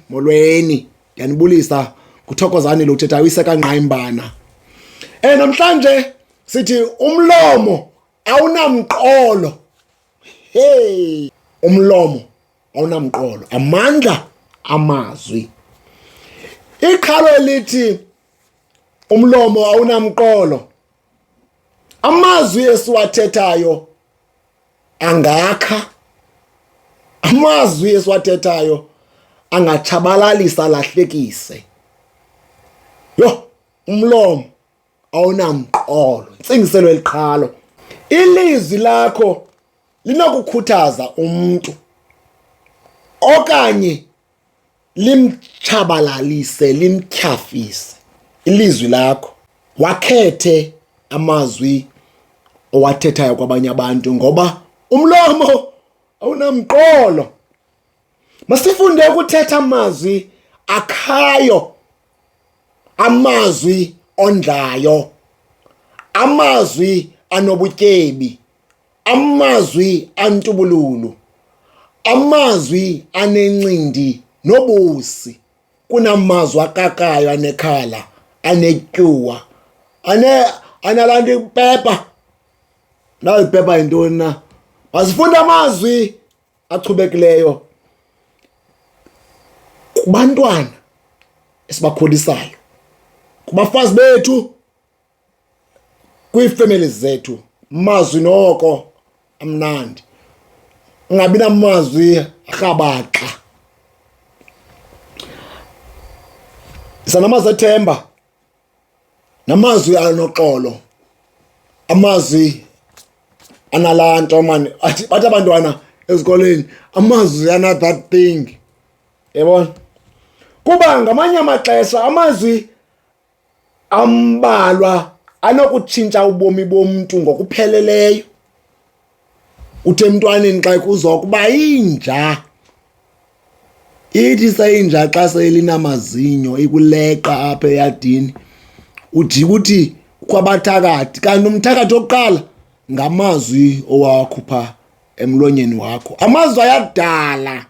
molweni, ndiyanibulisa nguThokozani lo uthethayo Iseka Ngqayimbana. Namhlanje sithi umlomo awunamqolo. Hey, umlomo awunamqolo, amandla amazwi. Iqhalo elithi umlomo awunamqolo, amazwi esiwathethayo angakha, amazwi esiwathethayo angatshabalalisa, lahlekise. Yho, umlomo awunamqolo, intsingiselo eliqhalo. Ilizwi lakho linokukhuthaza umntu okanye limtshabalalise, limtyhafise. Ilizwi lakho, wakhethe amazwi owathethayo kwabanye abantu ngoba umlomo awunamqolo. Masifunde ukuthetha amazwi akhayo, amazwi ondlayo, amazwi anobutyebi, amazwi antubululu, amazwi anencindi nobusi, kunamazwi akakayo, anekhala, anetyuwa, analaa nto ipepa. Nayo ipepa yintoni na? Masifunde amazwi achubekileyo kubantwana esibakhulisayo, kubafazi bethu, kwiifemeli zethu. Amazwi noko amnandi, ungabi namazwi arhabaxa. Namazwi ethemba, namazwi anoxolo, amazwi analaa nto mani, bathi abantwana ezikolweni, amazwi ana-that thing. Yabona? Kuba ngamanye amaxesha amazwi ambalwa anokutshintsha ubomi bomntu ngokupheleleyo. Uthi emntwaneni xa kuzokuba inja, ithi seyinja xa selinamazinyo ikuleqa apha eyadini, ujike uthi kwabathakathi, kanti umthakathi wokuqala ngamazwi owakhupha emlonyeni wakho. Amazwi ayadala,